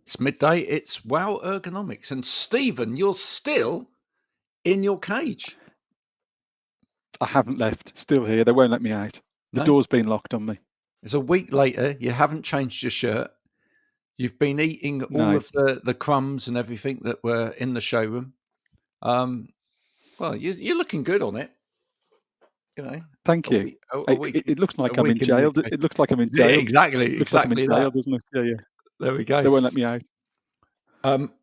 It's midday. It's Wow Ergonomics. And Stephen, you're still in your cage. I haven't left. Still here. They won't let me out. The door's been locked on me. It's a week later. You haven't changed your shirt. You've been eating all of the crumbs and everything that were in the showroom. Well, you're looking good on it. You know. Thank you. It looks like I'm in jail. It looks like I'm in jail. Yeah, exactly. It looks like I'm in jail, doesn't it? Yeah. There we go. They won't let me out.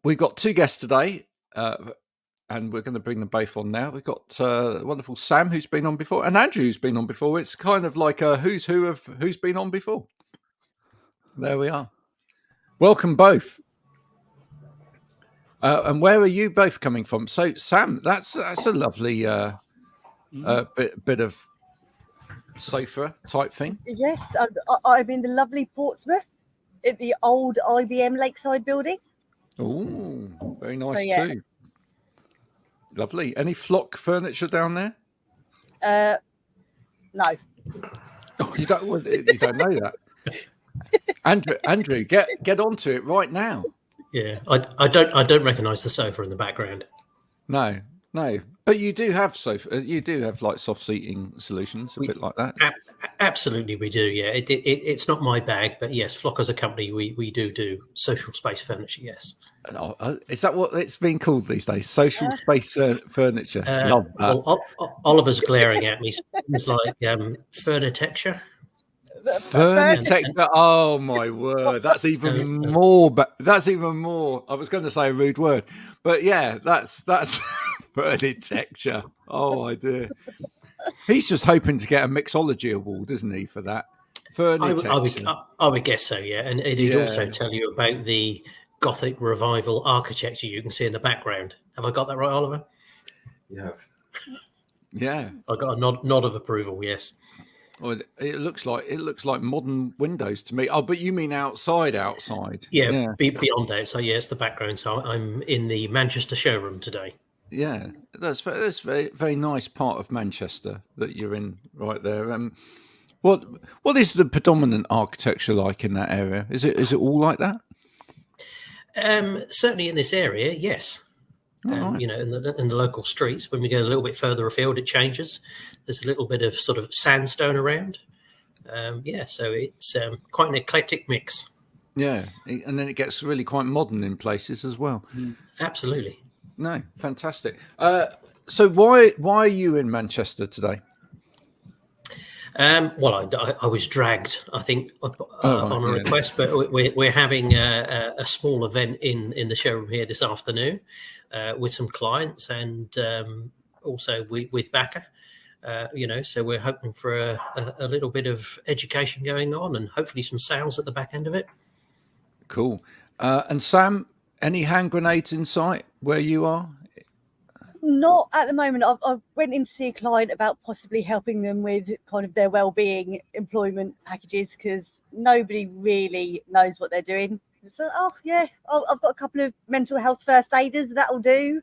We've got two guests today, and we're going to bring them both on now. We've got wonderful Sam, who's been on before, and Andrew, who's been on before. It's kind of like a who's who of who's been on before. There we are. Welcome both. And where are you both coming from? So, Sam, that's a lovely bit of sofa type thing. Yes, I'm in the lovely Portsmouth at the old IBM Lakeside building. Oh, very nice too. Lovely. Any flock furniture down there? No. You don't know that. Andrew, get onto it right now. Yeah, I don't recognise the sofa in the background. No, but you do have sofa. You do have like soft seating solutions, a bit like that. Absolutely, we do. Yeah, it's not my bag, but yes, Flock as a company, we do social space furniture. Yes. Is that what it's being called these days? Social space furniture. Love that. Well, Oliver's glaring at me. It's like furnitecture. Furnitecture. Oh my word! That's even more. That's even more. I was going to say a rude word, but yeah, that's furnitecture. Oh my dear. He's just hoping to get a mixology award, isn't he, for that? Furnitecture. I would guess so. Yeah, and it'd also tell you about the Gothic revival architecture you can see in the background. Have I got that right, Oliver? Yeah. Yeah. I got a nod of approval. Yes. Well, it looks like modern windows to me. Oh, but you mean outside? Yeah. Beyond outside. Yes, the background. So I'm in the Manchester showroom today. Yeah, that's very very nice part of Manchester that you're in right there. What is the predominant architecture like in that area? Is it all like that? Certainly in this area, yes. Right. You know, in the local streets. When we go a little bit further afield, it changes. There's a little bit of sort of sandstone around. So it's quite an eclectic mix. Yeah, and then it gets really quite modern in places as well. Absolutely. No, fantastic. So why are you in Manchester today? Well, I was dragged, I think, on a request, but we're having a small event in the showroom here this afternoon with some clients and also with Backer. So we're hoping for a little bit of education going on and hopefully some sales at the back end of it. Cool. And Sam, any hand grenades in sight where you are? Not at the moment. I went in to see a client about possibly helping them with kind of their well-being employment packages because nobody really knows what they're doing. So, I've got a couple of mental health first aiders, that'll do.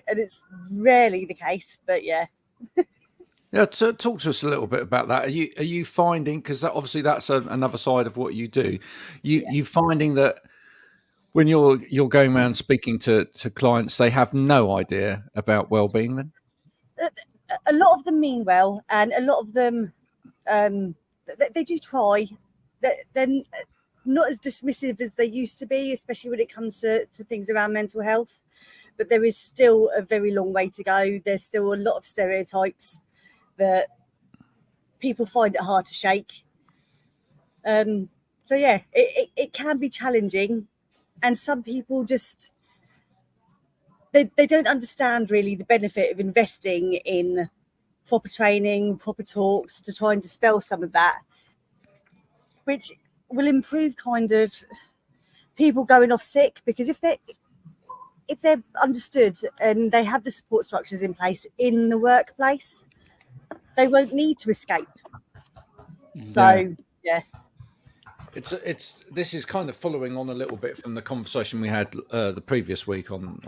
And it's rarely the case, but yeah. Yeah, talk to us a little bit about that. Are you finding, because obviously that's another side of what you do, you finding that when you're going around speaking to clients, they have no idea about well-being then? A lot of them mean well, and a lot of them, they do try. They're not as dismissive as they used to be, especially when it comes to things around mental health. But there is still a very long way to go. There's still a lot of stereotypes that people find it hard to shake. It can be challenging. And some people just, they don't understand really the benefit of investing in proper training, proper talks to try and dispel some of that, which will improve kind of people going off sick, because if they're understood and they have the support structures in place in the workplace, they won't need to escape. So, yeah. This is kind of following on a little bit from the conversation we had the previous week on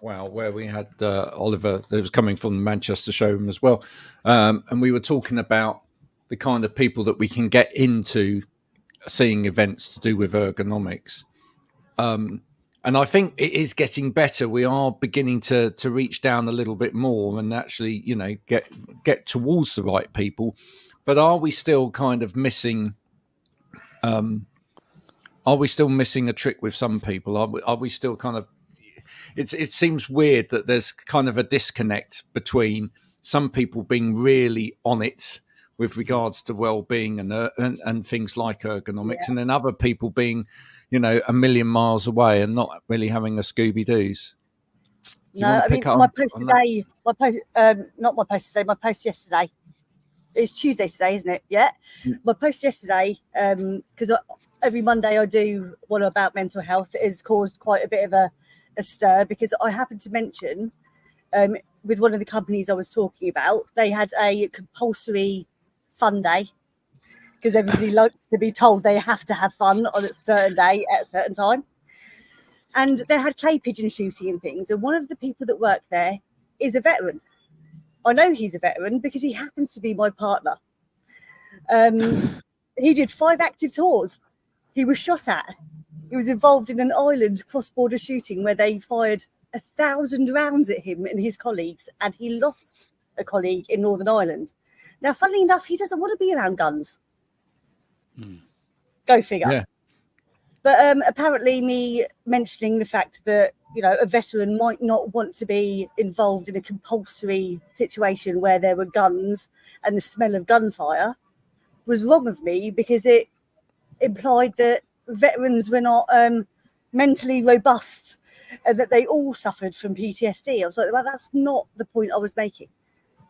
Wow, where we had Oliver, that was coming from the Manchester showroom as well, and we were talking about the kind of people that we can get into seeing events to do with ergonomics. And I think it is getting better. We are beginning to reach down a little bit more and actually, get towards the right people. But are we still kind of missing? Are we still missing a trick with some people? Are we still kind of? It seems weird that there's kind of a disconnect between some people being really on it with regards to well-being and things like ergonomics, and then other people being, a million miles away and not really having a Scooby-Doo's. No, I mean, my post today, my post yesterday. It's Tuesday today, isn't it? Yeah. My post yesterday, because every Monday I do one about mental health, it has caused quite a bit of a stir, because I happened to mention with one of the companies I was talking about, they had a compulsory fun day, because everybody likes to be told they have to have fun on a certain day at a certain time. And they had clay pigeon shooting and things. And one of the people that work there is a veteran. I know he's a veteran because he happens to be my partner. He did 5 active tours. He was shot at. He was involved in an island cross-border shooting where they fired 1,000 rounds at him and his colleagues, and he lost a colleague in Northern Ireland. Now, funnily enough, he doesn't want to be around guns. Go figure. Yeah. But apparently me mentioning the fact that, a veteran might not want to be involved in a compulsory situation where there were guns and the smell of gunfire was wrong of me, because it implied that veterans were not mentally robust and that they all suffered from PTSD. I was like, well, that's not the point I was making.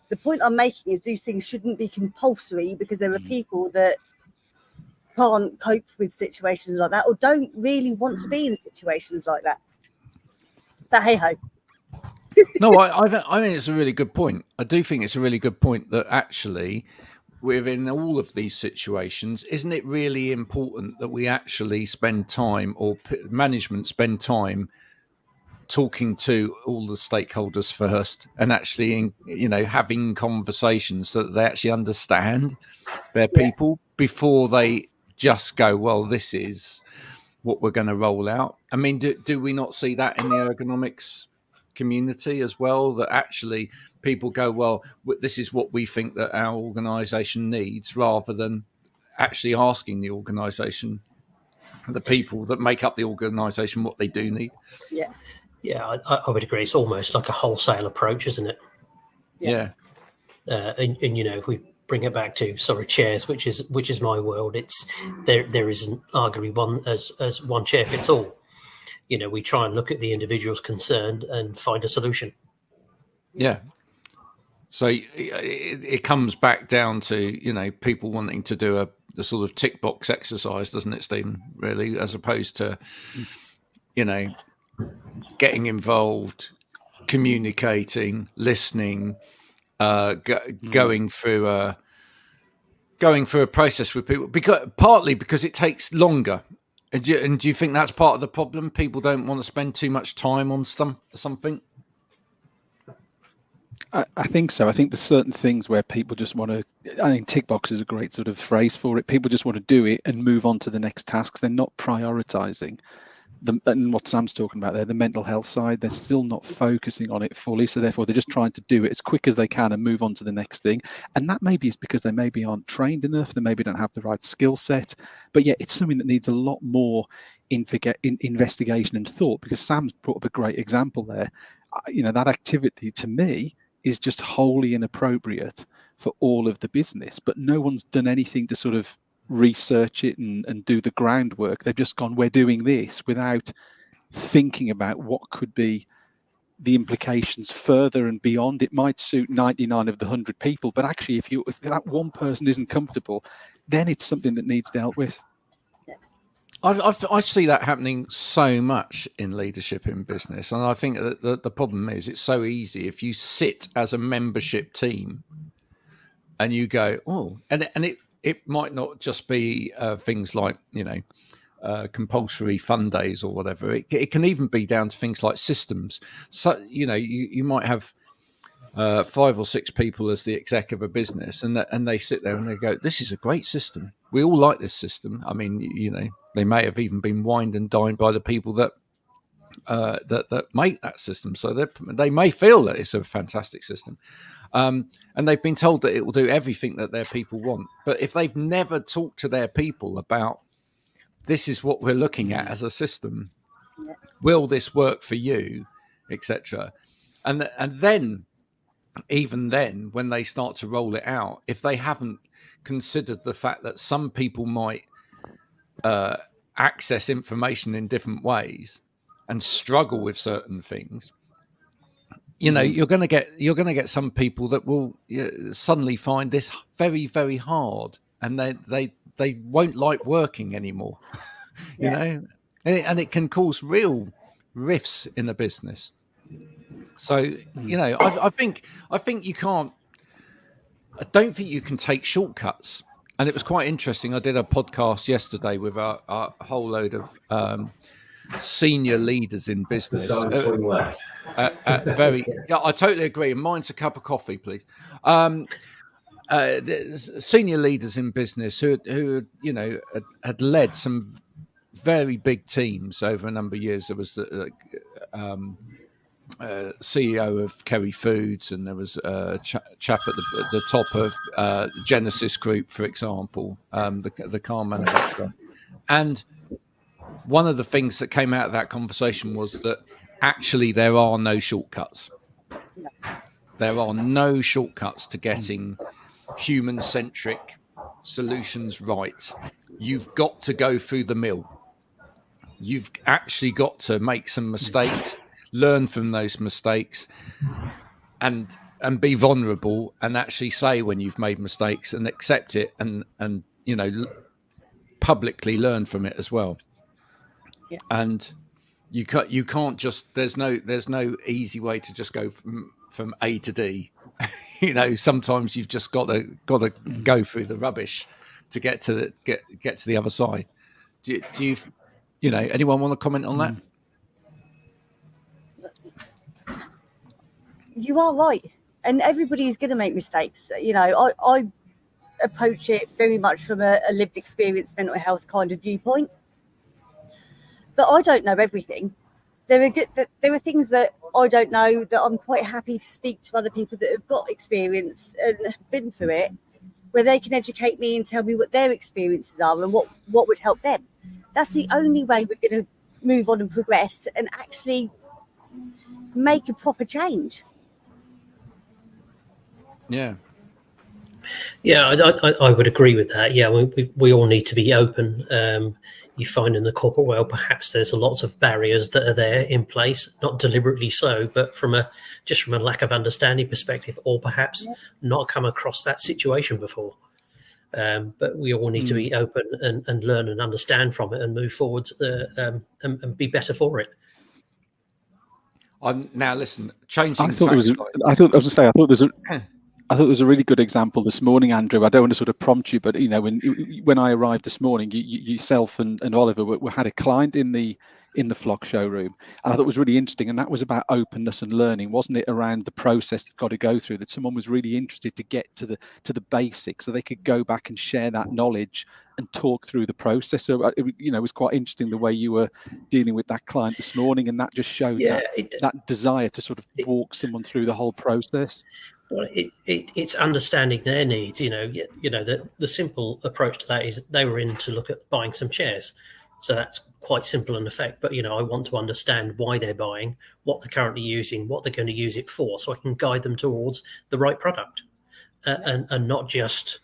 The point I'm making is these things shouldn't be compulsory, because there are people that can't cope with situations like that or don't really want to be in situations like that. But hey ho. No, I think it's a really good point. I do think it's a really good point that actually within all of these situations, isn't it really important that we actually spend time, or management spend time, talking to all the stakeholders first, and actually, having conversations so that they actually understand their people before they just go, well, this is what we're going to roll out. I mean, do we not see that in the ergonomics community as well, that actually people go, well, this is what we think that our organisation needs, rather than actually asking the organisation, the people that make up the organisation, what they do need? Yeah, I would agree. It's almost like a wholesale approach, isn't it? Yeah. And if we bring it back to chairs, which is my world, it's there isn't arguably one chair fits all. We try and look at the individuals concerned and find a solution. Yeah. So it comes back down to, people wanting to do a sort of tick box exercise, doesn't it, Stephen, really, as opposed to, getting involved, communicating, listening, going through a process with people, partly because it takes longer. And do you think that's part of the problem? People don't want to spend too much time on something? I think so. I think there's certain things where people just want to, I think tick box is a great sort of phrase for it. People just want to do it and move on to the next task. They're not prioritizing and what Sam's talking about there, the mental health side. They're still not focusing on it fully. So therefore, they're just trying to do it as quick as they can and move on to the next thing. And that maybe is because they maybe aren't trained enough. They maybe don't have the right skill set. But yeah, it's something that needs a lot more investigation and thought, because Sam's brought up a great example there. That activity to me is just wholly inappropriate for all of the business, but no one's done anything to sort of research it and do the groundwork. They've just gone, we're doing this, without thinking about what could be the implications further and beyond. It might suit 99 of the 100 people, but actually if that one person isn't comfortable, then it's something that needs dealt with. I see that happening so much in leadership in business, and I think that the problem is it's so easy if you sit as a membership team and you go, oh, and it might not just be things like compulsory fun days or whatever. It can even be down to things like systems. So you might have 5 or 6 people as the exec of a business, and they sit there and they go, this is a great system. We all like this system. I mean, they may have even been wined and dined by the people that that make that system. So they may feel that it's a fantastic system, and they've been told that it will do everything that their people want. But if they've never talked to their people about, this is what we're looking at as a system, will this work for you, etc., and then, even then, when they start to roll it out, if they haven't considered the fact that some people might access information in different ways and struggle with certain things, you're going to get some people that will suddenly find this very, very hard, and they won't like working anymore. You know, and it can cause real rifts in the business. So I think you can't. I don't think you can take shortcuts. And it was quite interesting. I did a podcast yesterday with a whole load of senior leaders in business. I totally agree. And mine's a cup of coffee, please. Senior leaders in business who had led some very big teams over a number of years. There was the CEO of Kerry Foods, and there was a chap at the top of Genesis Group, for example, the car manufacturer. And one of the things that came out of that conversation was that actually there are no shortcuts. There are no shortcuts to getting human-centric solutions right. You've got to go through the mill. You've actually got to make some mistakes, learn from those mistakes, and be vulnerable, and actually say when you've made mistakes and accept it, and publicly learn from it as well. Yeah. And you can't just, there's no easy way to just go from A to D. Sometimes you've just got to go through the rubbish to get to the other side. Do you anyone want to comment on that? You are right, and everybody's going to make mistakes. I approach it very much from a lived experience, mental health kind of viewpoint. But I don't know everything. There are things that I don't know that I'm quite happy to speak to other people that have got experience and have been through it, where they can educate me and tell me what their experiences are and what would help them. That's the only way we're going to move on and progress and actually make a proper change. Yeah. Yeah, I would agree with that. Yeah, we all need to be open. You find in the corporate world, perhaps there's lots of barriers that are there in place, not deliberately so, but from a lack of understanding perspective, or perhaps not come across that situation before. But we all need to be open and learn and understand from it and move forward and be better for it. Now listen, changing. I thought there was a really good example this morning, Andrew. I don't want to sort of prompt you, but when I arrived this morning, yourself and Oliver had a client in the Flock showroom, and I thought it was really interesting. And that was about openness and learning, wasn't it? Around the process they've got to go through. That someone was really interested to get to the basics, so they could go back and share that knowledge and talk through the process. So it was quite interesting the way you were dealing with that client this morning, and that just showed that desire to sort of walk someone through the whole process. Well, it's understanding their needs. The simple approach to that is they were in to look at buying some chairs, so that's quite simple in effect. But I want to understand why they're buying, what they're currently using, what they're going to use it for, so I can guide them towards the right product, and not just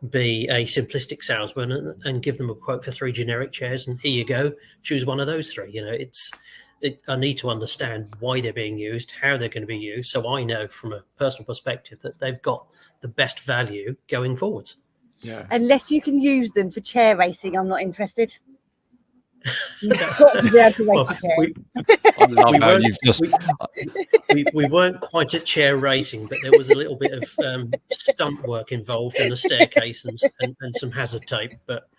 be a simplistic salesman and give them a quote for 3 generic chairs and here you go, choose one of those 3. I need to understand why they're being used, how they're going to be used, so I know from a personal perspective that they've got the best value going forwards. Yeah. Unless you can use them for chair racing, I'm not interested. You've got to be able to race the chairs. We weren't quite at chair racing, but there was a little bit of stunt work involved in the staircase and some hazard tape, but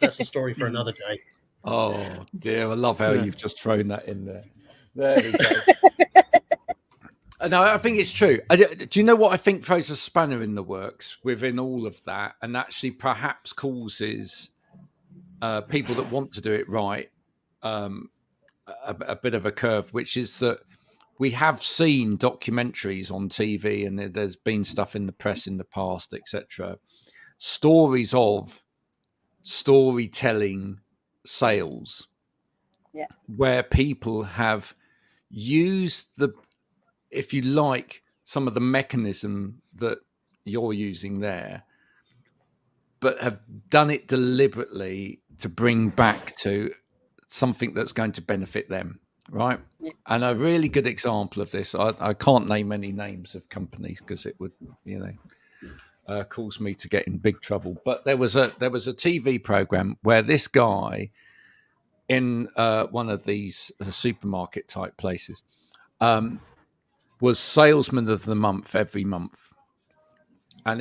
that's a story for another day. Oh dear, I love how you've just thrown that in there. There we go. No, I think it's true. Do you know what I think throws a spanner in the works within all of that, and actually perhaps causes people that want to do it right a bit of a curve, which is that we have seen documentaries on TV, and there's been stuff in the press in the past, etc. Stories of storytelling sales, where people have used if you like, some of the mechanism that you're using there, but have done it deliberately to bring back to something that's going to benefit them, right? Yeah. And a really good example of this, I can't name any names of companies because it would, cause me to get in big trouble. But there was a TV program where this guy in one of these supermarket type places was salesman of the month every month. And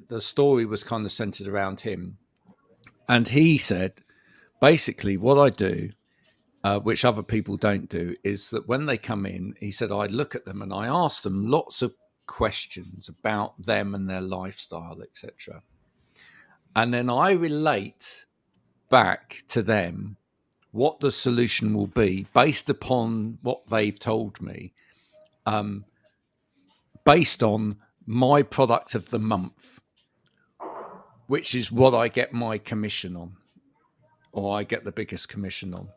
the story was kind of centered around him. And he said, basically, what I do, which other people don't do, is that when they come in, he said, I look at them and I ask them lots of questions about them and their lifestyle, etc. And then I relate back to them what the solution will be based upon what they've told me, based on my product of the month, which is what I get my commission on, or I get the biggest commission on.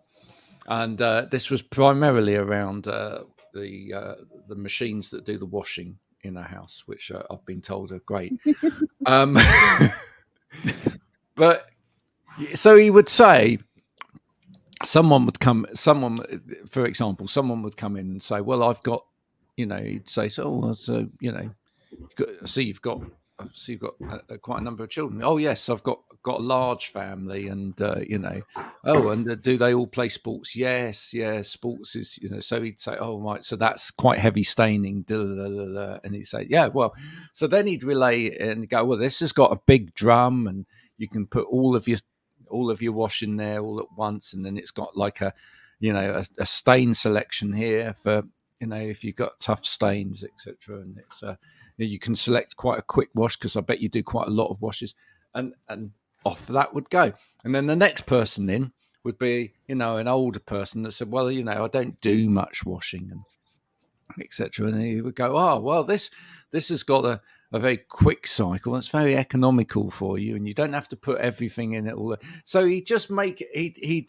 And this was primarily around the machines that do the washing in a house, which I've been told are great. But so he would say, someone would come in and say, well, I've got, he'd say, you've got quite a number of children. Oh yes, I've got a large family, and and do they all play sports? Yes, sports is, so he'd say, oh right, so that's quite heavy staining, and he'd say, yeah, well, so then he'd relay and go, well, this has got a big drum, and you can put all of your wash in there all at once, and then it's got like a stain selection here for, if you've got tough stains, etc. And it's you can select quite a quick wash, because I bet you do quite a lot of washes, and off that would go. And then the next person in would be, an older person that said, well, I don't do much washing, and etc. And he would go, oh, well, this has got a very quick cycle. It's very economical for you, and you don't have to put everything in it all. So he'd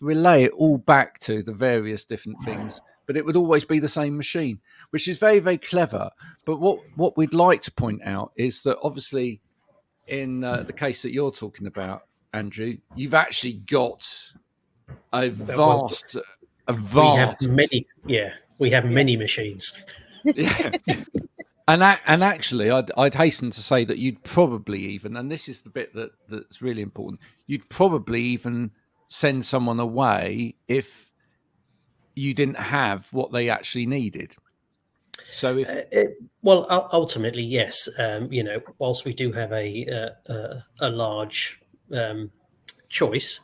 relay it all back to the various different things, but it would always be the same machine, which is very, very clever. But what we'd like to point out is that obviously in the case that you're talking about, Andrew, you've actually got a vast. We have many machines. Yeah. And actually, I'd hasten to say that you'd probably even, and this is the bit that's really important, you'd probably even send someone away if you didn't have what they actually needed. So ultimately, yes. Whilst we do have a large choice,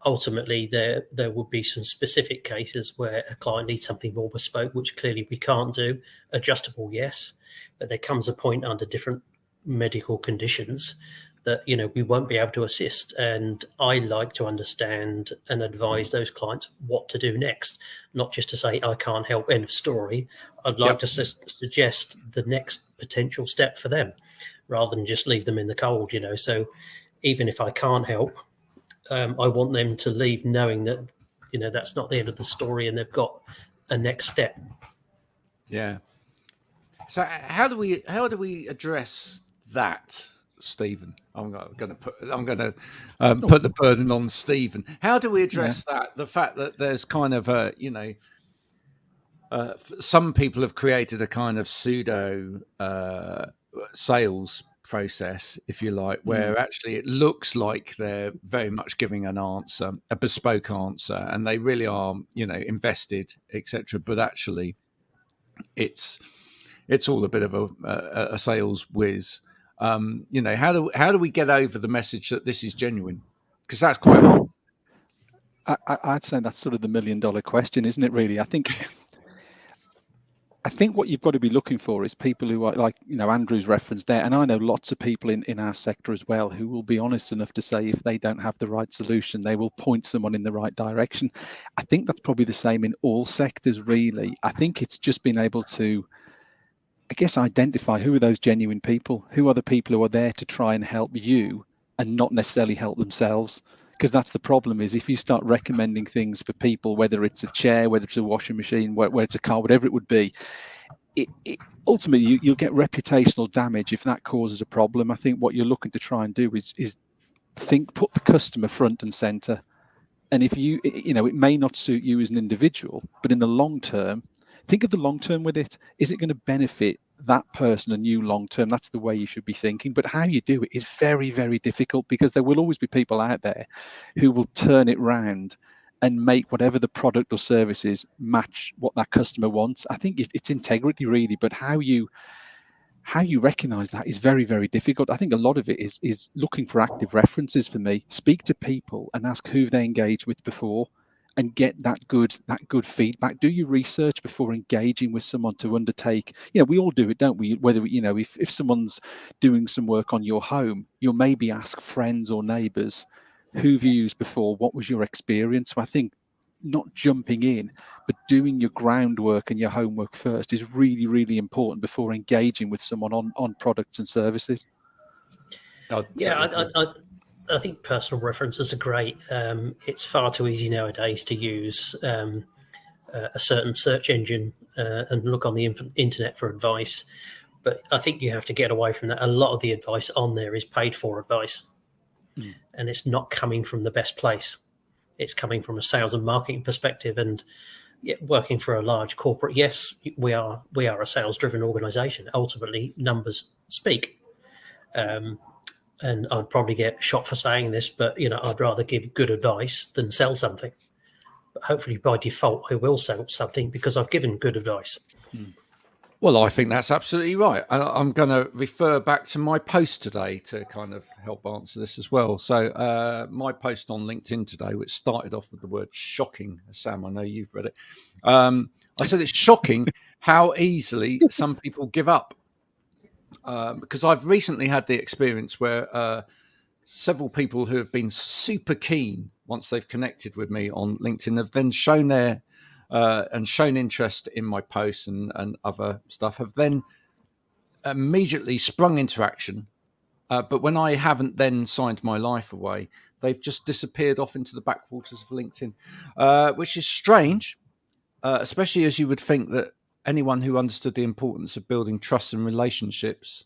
ultimately there would be some specific cases where a client needs something more bespoke, which clearly we can't do. Adjustable, yes, but there comes a point under different medical conditions that we won't be able to assist, and I like to understand and advise those clients what to do next, not just to say I can't help, end of story. I'd like to suggest the next potential step for them, rather than just leave them in the cold. So even if I can't help, I want them to leave knowing that that's not the end of the story, and they've got a next step. Yeah. So how do we address that, Stephen? I'm going to put the burden on Stephen. How do we address that? The fact that there's kind of some people have created a kind of pseudo sales process, if you like, where actually it looks like they're very much giving an answer, a bespoke answer, and they really are, invested, etc. But actually, it's all a bit of a sales whiz. How do we get over the message that this is genuine? Because that's quite hard. I'd say that's sort of the $1 million question, isn't it? Really, I think I think what you've got to be looking for is people who are like, Andrew's referenced there, and I know lots of people in our sector as well who will be honest enough to say if they don't have the right solution, they will point someone in the right direction. I think that's probably the same in all sectors, really. I think it's just being able to, I guess, identify who are those genuine people, who are the people who are there to try and help you and not necessarily help themselves. Because that's the problem, is if you start recommending things for people, whether it's a chair, whether it's a washing machine, whether it's a car, whatever it would be, ultimately you'll get reputational damage if that causes a problem. I think what you're looking to try and do is put the customer front and center. And if it may not suit you as an individual, but in the long term, think of the long term with it. Is it going to benefit that person and you long term? That's the way you should be thinking. But how you do it is very, very difficult, because there will always be people out there who will turn it round and make whatever the product or service is match what that customer wants. I think it's integrity, really, but how you recognize that is very, very difficult. I think a lot of it is looking for active references for me. Speak to people and ask who they engaged with before, and get that good feedback. Do your research before engaging with someone to undertake. We all do it, don't we? Whether if someone's doing some work on your home, you'll maybe ask friends or neighbours, who've you used before? What was your experience? So I think not jumping in, but doing your groundwork and your homework first is really, really important before engaging with someone on products and services. I think personal references are great. It's far too easy nowadays to use a certain search engine and look on the internet for advice. But I think you have to get away from that. A lot of the advice on there is paid for advice, and it's not coming from the best place. It's coming from a sales and marketing perspective. And working for a large corporate, yes, we are a sales-driven organisation. Ultimately, numbers speak. And I'd probably get shot for saying this, but I'd rather give good advice than sell something. But hopefully, by default, I will sell something because I've given good advice. Well, I think that's absolutely right. And I'm going to refer back to my post today to kind of help answer this as well. So my post on LinkedIn today, which started off with the word shocking. Sam, I know you've read it. I said it's shocking how easily some people give up. Because I've recently had the experience where several people who have been super keen once they've connected with me on LinkedIn have then shown shown interest in my posts and other stuff, have then immediately sprung into action. But when I haven't then signed my life away, they've just disappeared off into the backwaters of LinkedIn, which is strange, especially as you would think that anyone who understood the importance of building trust and relationships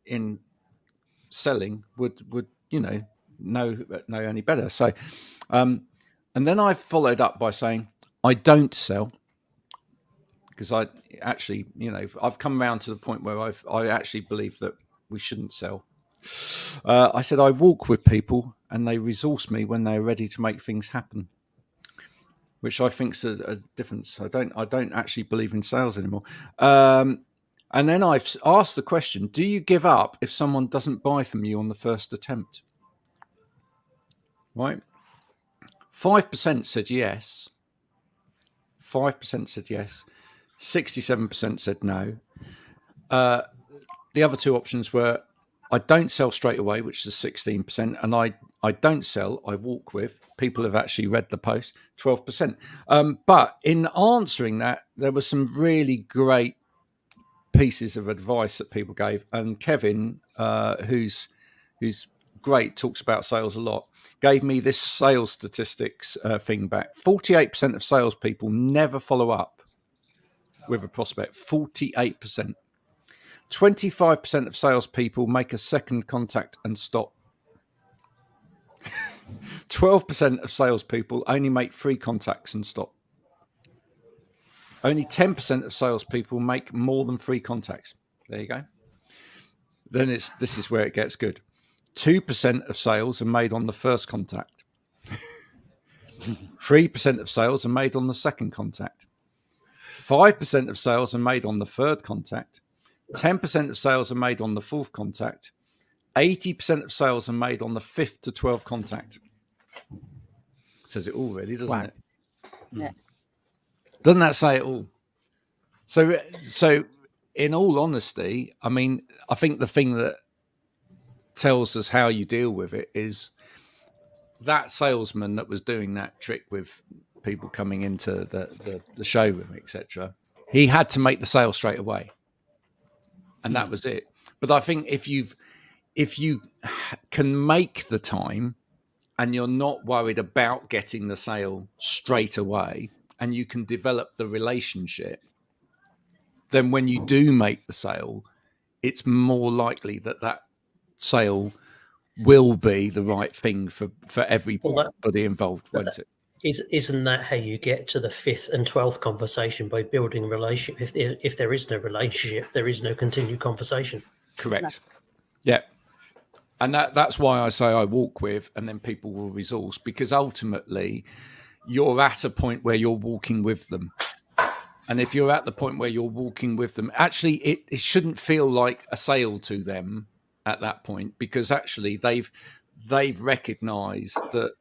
in selling would know any better. So, and then I followed up by saying I don't sell, because I actually, I've come around to the point where I actually believe that we shouldn't sell. I said I walk with people and they resource me when they're ready to make things happen, which I think's a difference. I don't actually believe in sales anymore. And then I've asked the question: do you give up if someone doesn't buy from you on the first attempt? Right? 5% said yes. 5% said yes. 67% said no. The other two options were: I don't sell straight away, which is 16%, and I don't sell, I walk with. People have actually read the post, 12%. But in answering that, there were some really great pieces of advice that people gave. And Kevin, who's great, talks about sales a lot, gave me this sales statistics thing back. 48% of salespeople never follow up with a prospect. 48%. 25% of salespeople make a second contact and stop. 12% of salespeople only make 3 contacts and stop. Only 10% of salespeople make more than 3 contacts. There you go. Then this is where it gets good. 2% of sales are made on the first contact. 3% of sales are made on the second contact. 5% of sales are made on the third contact. 10% of sales are made on the fourth contact. 80% of sales are made on the 5th to 12th contact. Says it all, really, doesn't it? Yeah. Doesn't that say it all? So in all honesty, I mean, I think the thing that tells us how you deal with it is that salesman that was doing that trick with people coming into the showroom, etc. He had to make the sale straight away, and that was it. But I think if you can make the time and you're not worried about getting the sale straight away, and you can develop the relationship, then when you do make the sale, it's more likely that sale will be the right thing for everybody involved, won't it? Isn't that how you get to the 5th and 12th conversation, by building a relationship? If there is no relationship, there is no continued conversation. Correct. Yeah. And that's why I say I walk with, and then people will resource, because ultimately you're at a point where you're walking with them. And if you're at the point where you're walking with them, actually it shouldn't feel like a sale to them at that point, because actually they've recognized that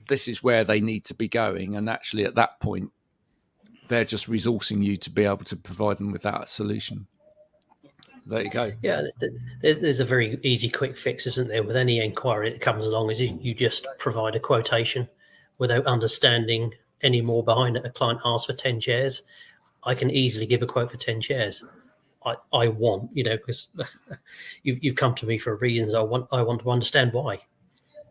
this is where they need to be going. And actually at that point, they're just resourcing you to be able to provide them with that solution. There you go. Yeah, there's a very easy, quick fix, isn't there? With any inquiry that comes along, is you just provide a quotation without understanding any more behind it. A client asks for 10 chairs. I can easily give a quote for 10 chairs. I want, because you've come to me for a reason. I want to understand why.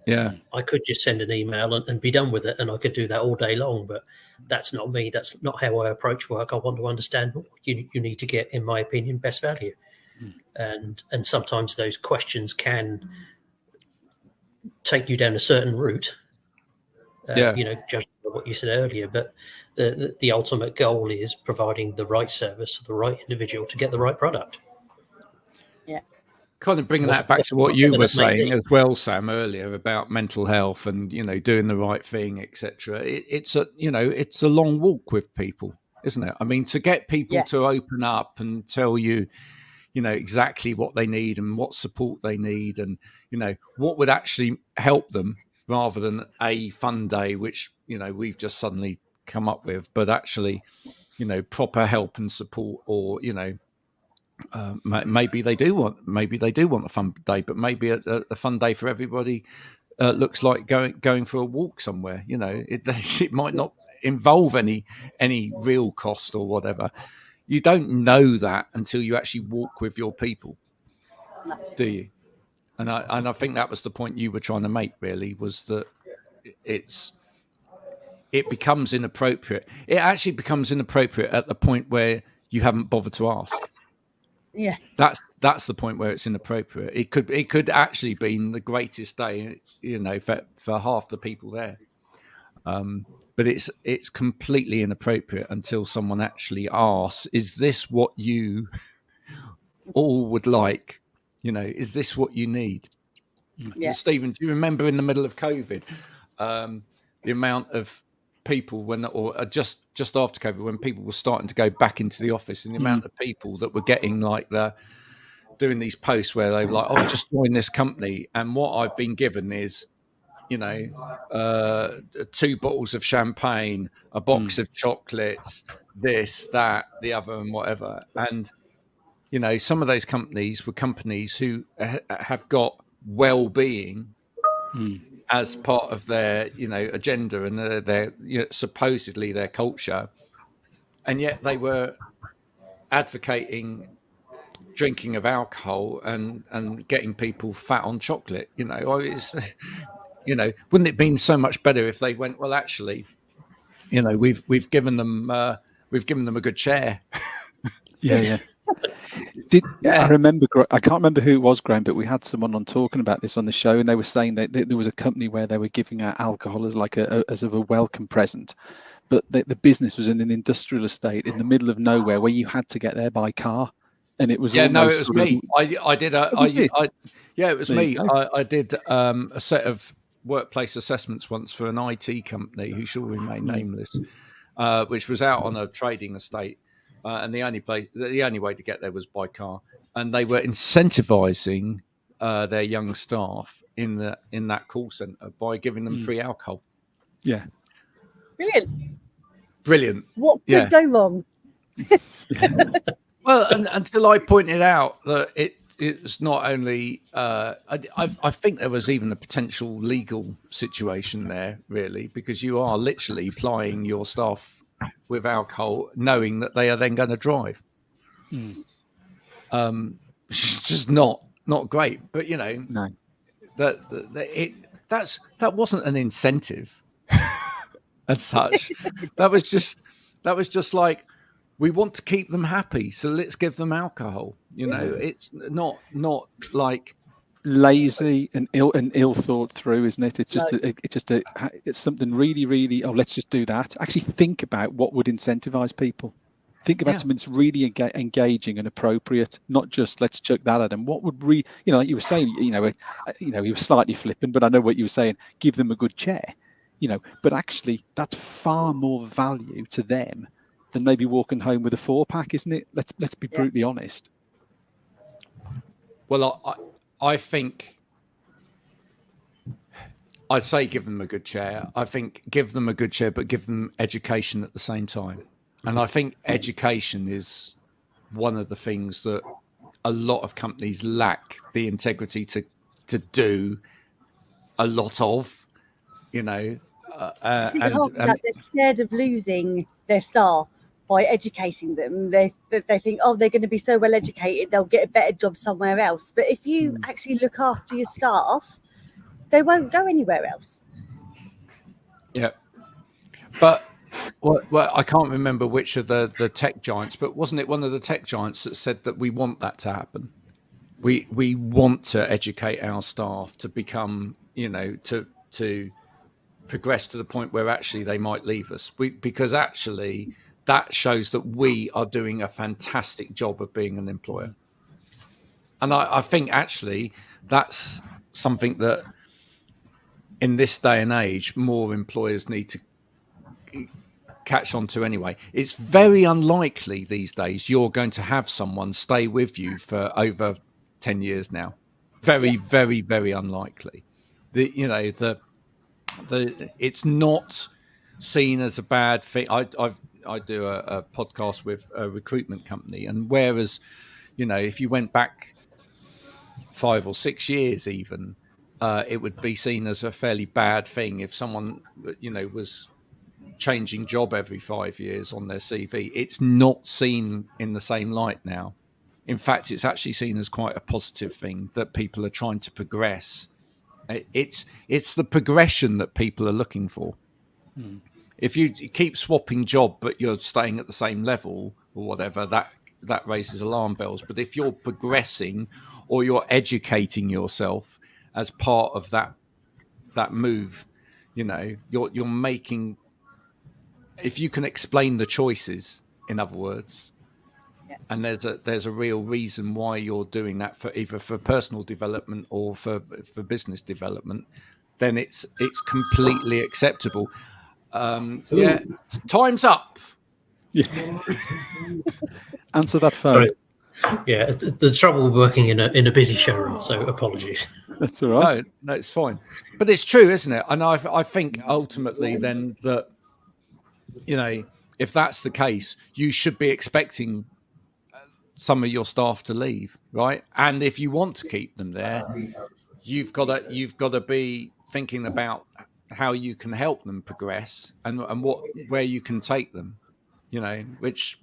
Yeah. I could just send an email and be done with it, and I could do that all day long, but that's not me. That's not how I approach work. I want to understand what you need to get, in my opinion, best value. And sometimes those questions can take you down a certain route, judging on what you said earlier. But the ultimate goal is providing the right service for the right individual to get the right product. Yeah. Kind of bringing that back to what you were saying as well, Sam, earlier about mental health and, doing the right thing, etc. It's a long walk with people, isn't it? I mean, to get people to open up and tell you, exactly what they need and what support they need, and, what would actually help them, rather than a fun day, which, we've just suddenly come up with, but actually, proper help and support, or, maybe they do want a fun day, but maybe a fun day for everybody looks like going for a walk somewhere. It might not involve any real cost or whatever. You don't know that until you actually walk with your people, do you? And I think that was the point you were trying to make, really, was that it becomes inappropriate. It actually becomes inappropriate at the point where you haven't bothered to ask. Yeah, that's the point where it's inappropriate. It could actually be the greatest day, for half the people there. But it's completely inappropriate until someone actually asks, "Is this what you all would like? Is this what you need?" Yeah. Stephen, do you remember in the middle of COVID, the amount of people just after COVID, when people were starting to go back into the office, and the amount of people that were getting doing these posts where they were like, "Oh, just join this company, and what I've been given is, 2 bottles of champagne, a box of chocolates, this, that, the other, and whatever." And, some of those companies were companies who have got well-being as part of their, agenda and their supposedly their culture. And yet they were advocating drinking of alcohol and getting people fat on chocolate. It's, wouldn't it been so much better if they went, well, actually, we've given them a good share. Yeah. I remember, I can't remember who it was, Graham, but we had someone on talking about this on the show, and they were saying that there was a company where they were giving out alcohol as as a welcome present, but the business was in an industrial estate in the middle of nowhere where you had to get there by car, and it was it was me. I did it was me. I did a set of workplace assessments once for an IT company who shall remain nameless, which was out on a trading estate. And the only way to get there was by car, and they were incentivizing their young staff in that call center by giving them free alcohol. Yeah, brilliant. What could go wrong? Well, and until I pointed out that it's not only. I think there was even a potential legal situation there, really, because you are literally plying your staff with alcohol, knowing that they are then going to drive. It's just not great. But No. that wasn't an incentive as such. That was just like, we want to keep them happy, so let's give them alcohol. It's not like lazy and ill thought through, isn't it? It's something really, really. Oh, let's just do that. Actually, think about what would incentivize people. Think about something that's really engaging and appropriate, not just let's chuck that at them. What would like you were saying, you were slightly flippant, but I know what you were saying. Give them a good chair, But actually, that's far more value to them than maybe walking home with a 4-pack, isn't it? Let's be brutally honest. Well, I think I'd say give them a good chair. I think give them a good chair, but give them education at the same time. And I think education is one of the things that a lot of companies lack the integrity to do a lot of, and they're scared of losing their staff by educating them. They think, oh, they're going to be so well educated, they'll get a better job somewhere else. But if you actually look after your staff, they won't go anywhere else. Yeah. But well, I can't remember which of the tech giants, but wasn't it one of the tech giants that said that we want that to happen? We want to educate our staff to become, to progress to the point where actually they might leave us. Because actually that shows that we are doing a fantastic job of being an employer. And I think actually that's something that in this day and age, more employers need to catch on to anyway. It's very unlikely these days you're going to have someone stay with you for over 10 years now. Very, very, very unlikely. It's not seen as a bad thing. I do a podcast with a recruitment company, and whereas, if you went back 5 or 6 years even, it would be seen as a fairly bad thing if someone, was changing job every 5 years on their CV. It's not seen in the same light now. In fact, it's actually seen as quite a positive thing that people are trying to progress. It's the progression that people are looking for. If you keep swapping job but you're staying at the same level or whatever, that raises alarm bells. But if you're progressing or you're educating yourself as part of that move, you're making. If you can explain the choices, in other words, and there's a real reason why you're doing that, for either for personal development or for business development, then it's completely acceptable. Time's up. Yeah. Answer that phone. Sorry. Yeah, the trouble with working in a busy showroom, so apologies. That's all right. No, it's fine. But it's true, isn't it? And I think ultimately then that, if that's the case, you should be expecting some of your staff to leave, right? And if you want to keep them there, you've got to be thinking about how you can help them progress and where you can take them, which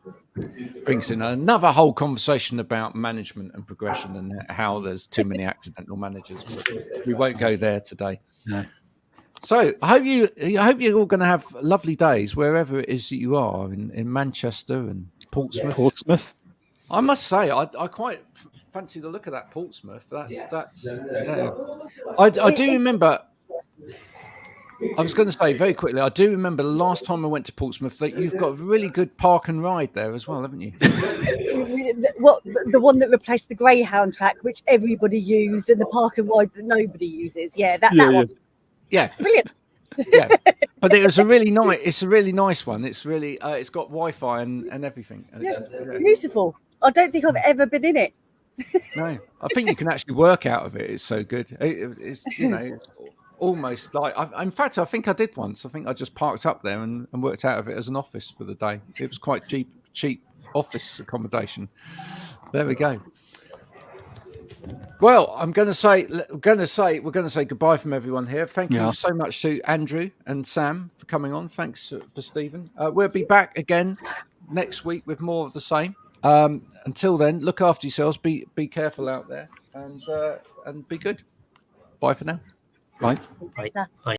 brings in another whole conversation about management and progression and how there's too many accidental managers. But we won't go there today. No. So I hope you're all going to have lovely days wherever it is that you are in Manchester and Portsmouth. Portsmouth. I must say, I quite fancy the look of that Portsmouth. That's. Yeah. I do remember. I was going to say very quickly. I do remember the last time I went to Portsmouth that you've got a really good park and ride there as well, haven't you? The one that replaced the Greyhound track, which everybody used, and the park and ride that nobody uses. Yeah, that one. Yeah, brilliant. Yeah, but it was a really nice. It's a really nice one. It's really. It's got Wi-Fi and everything. And it's beautiful. I don't think I've ever been in it. No, I think you can actually work out of it. It's so good. It's almost like. In fact, I think I did once. I think I just parked up there and worked out of it as an office for the day. It was quite cheap office accommodation. There we go. Well, we're going to say goodbye from everyone here. Thank you so much to Andrew and Sam for coming on. Thanks for Stephen. We'll be back again next week with more of the same. Until then, look after yourselves. Be careful out there, and be good. Bye for now. Bye. Bye.